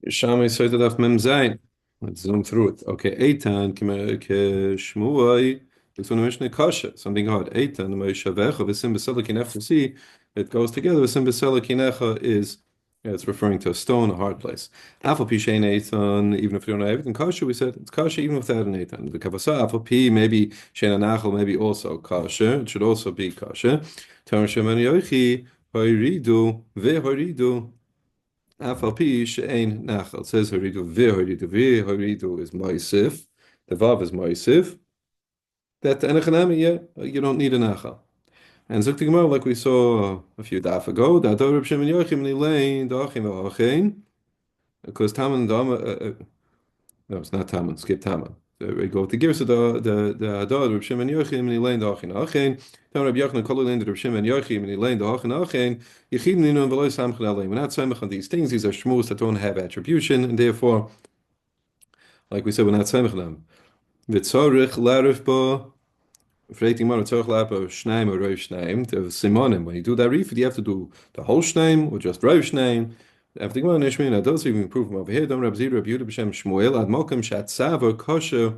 Yerushalmi Sotah Daf Mem Zayin. Let's zoom through it. Okay, Eitan Shmuai. This one Mishnah Kasha. Something hard. Eitan Moishavecha V'Sim B'Selikinecha. See, it goes together. V'Sim B'Selikinecha is, yeah, it's referring to a stone, a hard place. Afal Pi Shein Eitan. Even if you don't have everything Kasha, we said it's Kasha even without an Eitan. The Kavasa Afal Pi maybe Shein Anachal maybe also Kasha. It should also be Kasha. Tamar Shemen Yoichi Hoiridu Ve'Hoiridu. Afal she'ein nachal. It says haridu v'haridu. V'haridu is ma'isif. The vav is ma'isif. That enechanami, yeah, you don't need a nachal. And Zuk Gemara, like we saw a few daf ago, that Reb Shimon Yochim nilein da'achim v'achein, because Taman no, it's not Taman. Skip Taman. So we go to Girsa the Hadar Reb Shimon Yochim nilein da'achin achein. Taman Reb Yochanan kol lein Reb Shimon Yochim nilein da'achin achein. Yechid ninu v'lo samchin alein. We're not samach on these things. These are shmuz that don't have attribution, and therefore, like we said, we're not samach on them. V'tzorich larif ba. Freting man tzorich larif ba shneim or roiv shneim. The simonim. When you do that reef, you have to do the whole shneim or just roiv shneim. After the Gemara Nishmin, those even prove from over here. Don't Reb Zira, Reb Yehuda b'Shem Shmuel ad Mokem Shat Sava Kosher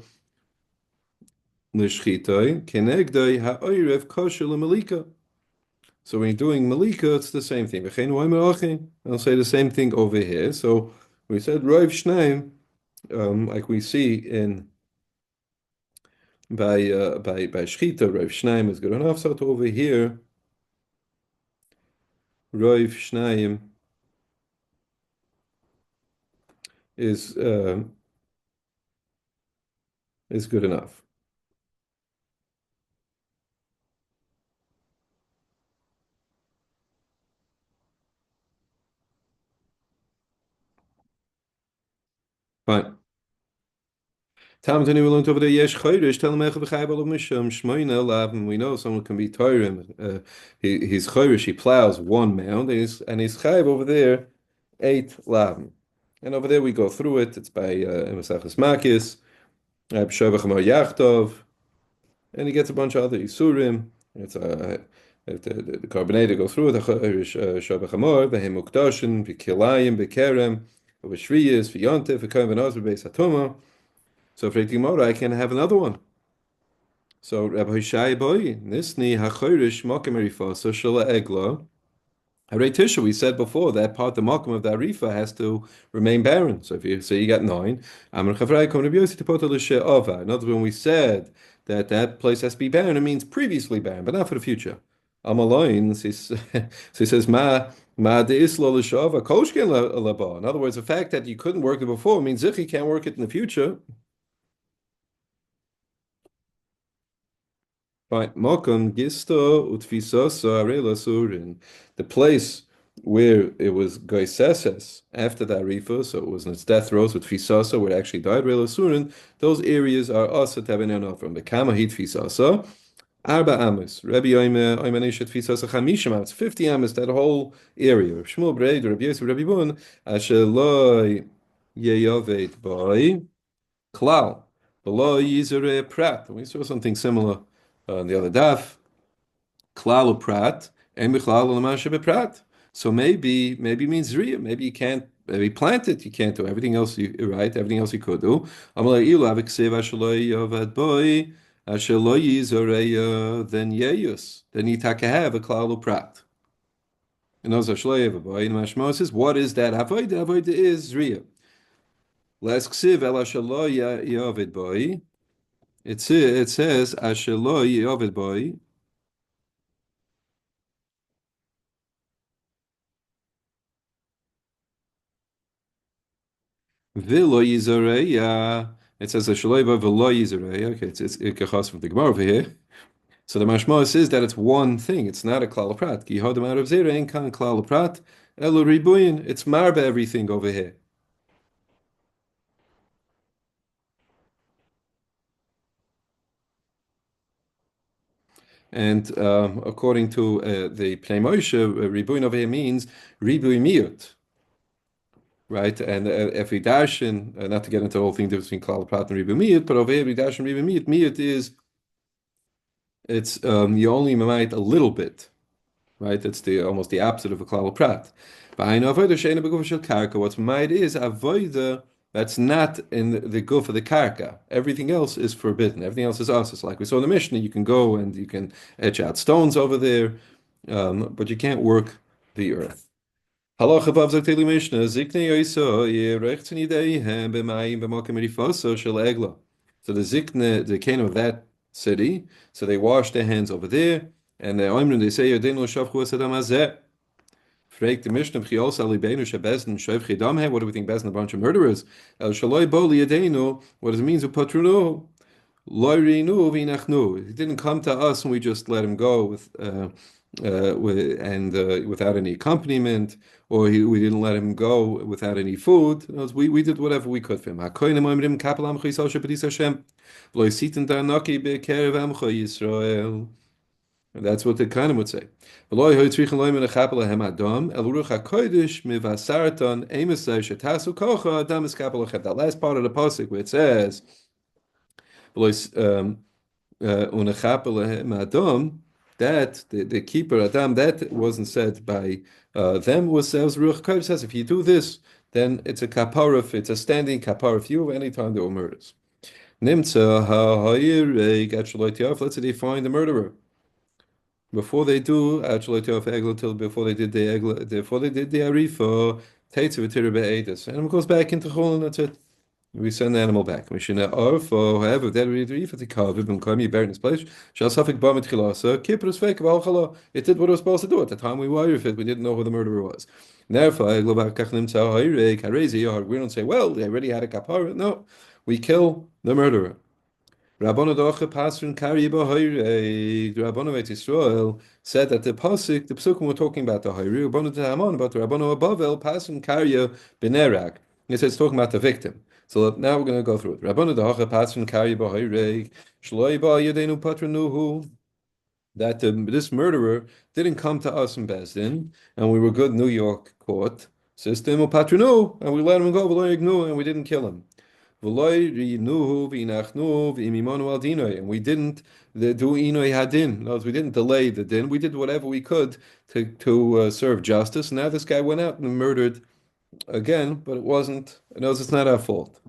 L'Shchitoi Kenegdoi Ha'oirev Kosher L'Malika. So when you're doing Malika, it's the same thing. I'll say the same thing over here. So we said Roiv Shneim, like we see in by Shchita, Roiv Shneim is good enough. So to over here, Roiv Shneim is uh, is good enough. Fine. Talmud we learned over there, Yesh Chayrish, tell him Echad B'chai Misham, Shmoina Lavim. We know someone can be Tyrim. He's Chayrish, he plows one mound, and he's Chayv over there, 8 Lavim. And over there we go through it. It's by Masachas Makis, Shavach Amar Yachtov, and he gets a bunch of other Isurim. It's the carbonated go through it. Shavach Amar, V'hem Ukdashin, V'kilayim, V'kerem, V'shriyas, V'yontev, V'kayim V'naz, V'beis HaToma. So for Gemara, I can have another one. So Rabbi Shai boy, Nisni Hachorish Mokim Arifasa Shala Egla. Hare Tisha, we said before that part the Mokim of the Arifa has to remain barren. So if you say you got 9, Amar Chavrai Kom Rabbi Yossi Tipota L'She'ava. In other words, when we said that that place has to be barren, it means previously barren, but not for the future. Amaloin, so he says Ma de Islo L'She'ava Koshkin Laba. In other words, the fact that you couldn't work it before means Zichi can't work it in the future. Fine. Mokum gisto utfisoso arela surin. The place where it was goiseses after the arifa, so it was in its death throes with fisosa, where it actually died, arela surin, those areas are also tabeneno from the kamahit fisosa. Arba amos. Rabbi Oimanishat fisosa chamishim amos. 50 amos, that whole area. Shmuel Breid, Rabbi Yosef, Rabbi Bun, asheloi yeyovet boy. Klal. Below Yizere Prat. We saw something similar on the other daf. Klal Prat. And Bichlal Lamasha Prat. So maybe means Zriya. Maybe you can't maybe plant it. You can't do everything else you right, everything else you could do. Amalei Ilu Aviksev Ashaloi Yovad Boy. Ashaloi Yizoreya then Yeyus. Then you have a Klal Prat. And those Ashaloi Yovad Boy. And Mashmo says, what is that? Avoid is Zriya. Les ksiv el ashalo yovid boy. It says ashalo yovid boy. Vilo yizareya. It says ashalo vilo yizareya. Okay, it's ikachas from the Gemara over here. So the Mashma says that it's one thing. It's not a klal prat. Ki hodem out of zera ein kan klal prat. Elu ribuyin. It's marba everything over here. And according to the Pnei Moshe, ribuyin over here means ribuy miut. Right, and if we dash in, not to get into the whole thing difference between klal prat and ribu miyut, but over here we dash in ribu miyut is it's you only might a little bit, right? It's the almost the opposite of a klal prat. What's made is avoida that's not in the guf of the karka. Everything else is forbidden. Everything else is us. Like we saw in the Mishnah, you can go and you can etch out stones over there, but you can't work the earth. Halacha vav zok teli Mishnah zikne yoiso yerechten yideihem b'mayim b'makom rifoso shel egla. So the zikne, the king of that city, so they wash their hands over there, and they say yodenu shavchu esadam hazeh. Freik the Mishnah b'chiol sali beinu shebezn shavchi dam. What do we think? Bezn a bunch of murderers. El shaloi bo liyadenu. What does it mean to patruno? He didn't come to us and we just let him go without any accompaniment, or we didn't let him go without any food. We did whatever we could for him. And that's what the Kohanim would say. That last part of the pasuk where it says, that the keeper Adam, that wasn't said by them, was says Ruach Kodesh says if you do this, then it's a kapara, it's a standing kapara for you any time there were murders. Nimtza let's say they find the murderer. Before they do actually till before they did the arifa, and it goes back into chol, and that's it. We send the animal back. However, that if the kaviv and come you buried in this place, shall suffic ba mitchilasa, kippur fake valchala. It did what it was supposed to do. At the time we were if it, we didn't know who the murderer was. Therefore, we don't say, well, they already had a kapara. No, we kill the murderer. Rabbanu Docha Pasrin Kari B'Hoyrei. The Rabbanu of Israel said that the Pesukim were talking about the Hoyrei. Rabbanu Tahamon about the Rabbanu above El Pasrin Kari B'Nerag. He said it's talking about the victim. So now we're going to go through it. Rabbanu Docha Pasrin Kari B'Hoyrei. Shloi Ba Yedenu Patranuhu. That this murderer didn't come to us in Bezdin, and we were good New York court system of Patranu, and we let him go, and we didn't kill him. And we didn't do inoi hadin. In other words, we didn't delay the din. We did whatever we could to serve justice. Now this guy went out and murdered again, but it wasn't. It's not our fault.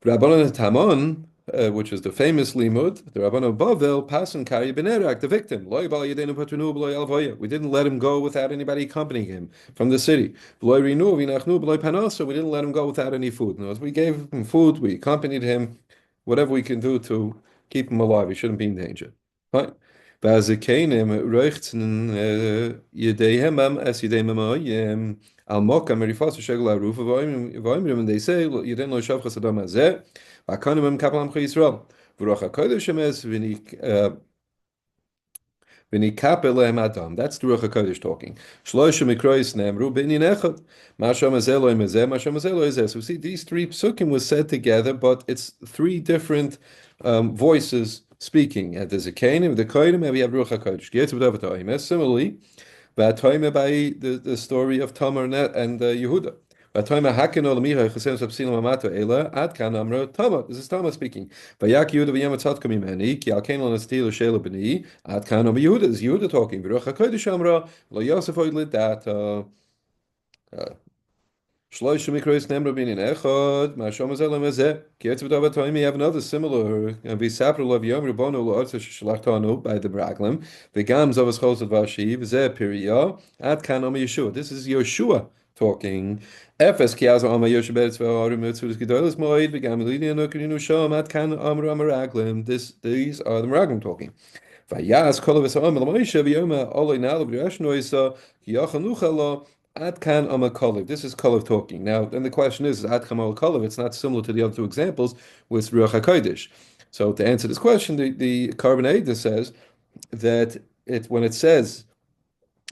Rabbanan Tamon, which is the famous limud, the Rabbanan Bavel, Pasan Kari Benerak, the victim. We didn't let him go without anybody accompanying him from the city. We didn't let him go without any food. We gave him food, we accompanied him, whatever we can do to keep him alive. He shouldn't be in danger. Right? And they say, you didn't know Shavcha Saddam Hazeh. V'akanim kaplam Yisrael. V'roch HaKodesh emes v'nikapel lehem adam. That's the Ruach HaKodesh talking. Shloisha mikrois ne'emru b'inyan echad. Masham hazeh lo imazeh, masham hazeh lo izeh. So we see these three psukim was said together, but it's three different voices speaking. There's a Kainim, the Kohanim, and we have Ruach HaKodesh. Similarly, by the story of Tamar and Yehuda. This is Tamar speaking. This is Yehuda talking. Shloisha mikrois nemra binin echad. Mashom azelam azeh. Kietz v'davat toimi have another similar. And v'sapra lov yom ribono lo'artz sheshlachtanu by the braglim. V'gam zavas chos of vashi v'zeh piriyah. Ad kan am Yeshua. This is Yeshua talking. Efes kiaz am Yeshua beretz v'arim mitzvus gedolos moed. V'gam lidian okrinu shom. Ad kan am raglim. These are the raglim talking. Vayas kol v'sa'am l'moisha v'yoma oloi na'al v'yashnoisa ki yachanucha lo. Adkan Amakoliv. This is Koliv talking. Now, then the question is Adkan Amakoliv. It's not similar to the other two examples with Ruach HaKodesh. So to answer this question, the Carbonade says that when it says,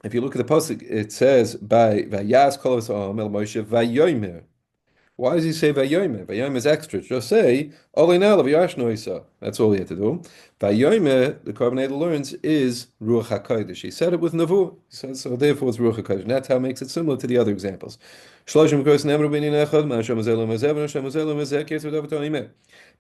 if you look at the pasuk, it says by Vayas Koliv El Moshe Vayomer. Why does he say Vayomer? Vayomer is extra. Just say Olinal V'Yashnoisa. That's all he had to do. Vayomer, the Carbonate learns, is Ruach HaKodesh. He said it with Navu. So therefore it's Ruach HaKodesh. And that's how it makes it similar to the other examples. Shloshim Kos Nemru B'Nin Echad, Ma'asham Azelim Azev, Ma'asham Azelim Azeh, Kes V'Dav Toimeh.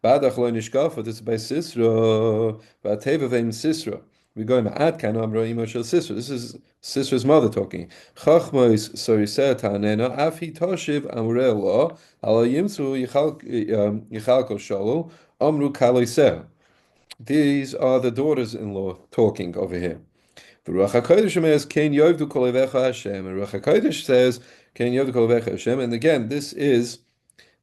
Badach Lo Nishkaf, this is by Sisra, V'Ateva V'Im Sisra. We go ma'at kan amra imo shel sister. This is sister's mother talking. Chachmois soriseh tanena afi toshiv amrelo ala yimsu yichalko shalo amru kaloiseh. These are the daughters-in-law talking over here. The Ruach HaKodesh says, Ken Yovdu Kolevecha Hashem. And Ruach HaKodesh says, Ken Yovdu Kolevecha Hashem. And again, this is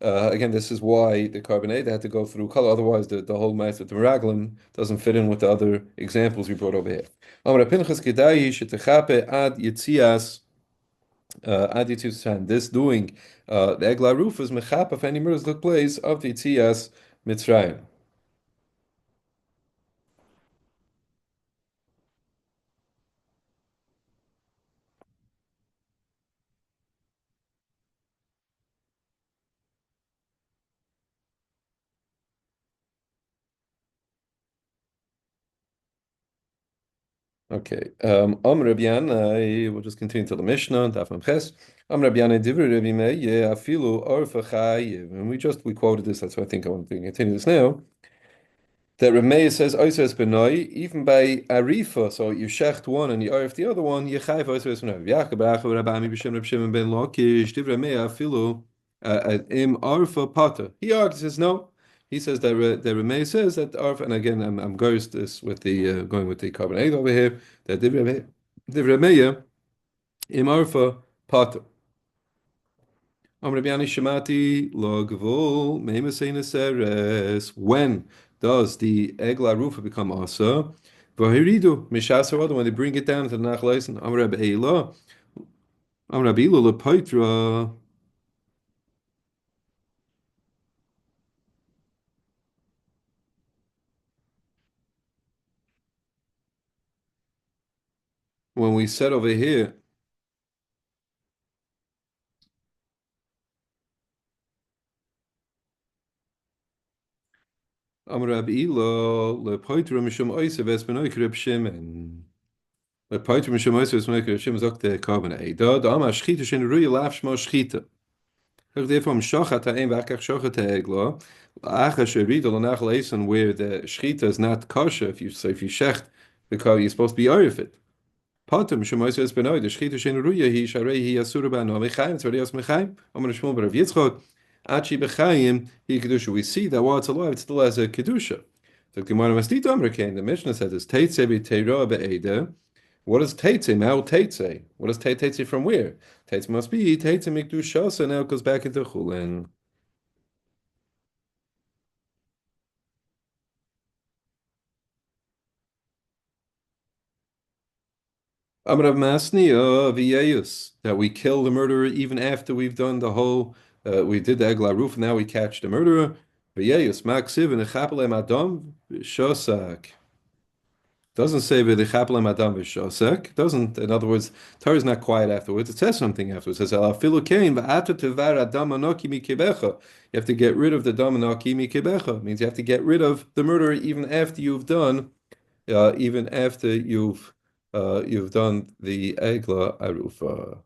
why the carbonate had to go through color. Otherwise, the whole math of the Meraglim doesn't fit in with the other examples we brought over here. Amar Pinchas Kedayi Shetechape Ad Yitzias Ad Yitzias. This doing the Egla roof is mechap if any murders took place of the Yitzias Mitzrayim. Okay. Rabbi Yana, we'll just continue to the Mishnah. Daf Memches. Rabbi Yana Divrei Rabbi Meir Afilu Orfa Chayiv. And we quoted this. That's why I think I want to continue this now. That Rameh says Oisres Benoi, even by Arifa, so you shecht one and you arif the other one, you chayv Oisres Benoi. Yaakov Baracha Rabbi B'Shem Reb Shimon ben Lakish Divrei Meir Afilu Im Arfa Pata. He argues, says no. He says that Rameh says that Arfa, and again I'm going this with the going with the carbonate over here. That Divrei Meir Im Arfa Pata. When does the egla rufa become asa? Vahiridu mishasa when they bring it down to the nachleisen. Amrab Eila, Amrab Eila lepaitra. When we said over here, Amrab Eila lepaitra mishum oisev esbenoik Reb Shimon. Lepaitra mishum oisev esbenoik Reb Shimon zok the carbonate. Da ama shchita shen ruya laf shmo shchita. Therefore, shochat ha'em v'achach shochat ha'egla. Achas sheridol and nachleisen where the shchita is not kosher. If you shecht because you're supposed to be arifit. Patum shemois es benoy the shchita shen ruya hi sharei hi asura ba'no mechaim tzvarios mechaim. Amar Shmuel bar Rav Yitzchok achi b'chaim hi kedusha. We see that while it's alive, it still has a kedusha. So Gemara Mastita Amar Kain. The Mishnah says it's teitze b'teira be'eda. What does teitze? Mal teitze. What does teitze from where? Teitze must be teitze mikdusha. So now it goes back into chulin. Amrav Masni Viyayus, that we kill the murderer even after we've done the whole, we did the Egla roof, now we catch the murderer. Viyayus, Maksiv, and Echapelem Adam, Shosak. Doesn't say V'Echapelem Adam Shosak. Doesn't, in other words, Torah is not quiet afterwards. It says something afterwards. It says, Alafilu Kain, V'ata Tevar Adam Anoki Mikebecha. You have to get rid of the Adam Anoki Mikebecha. Means you have to get rid of the murderer even after you've done, even after you've done the Egla Arufa.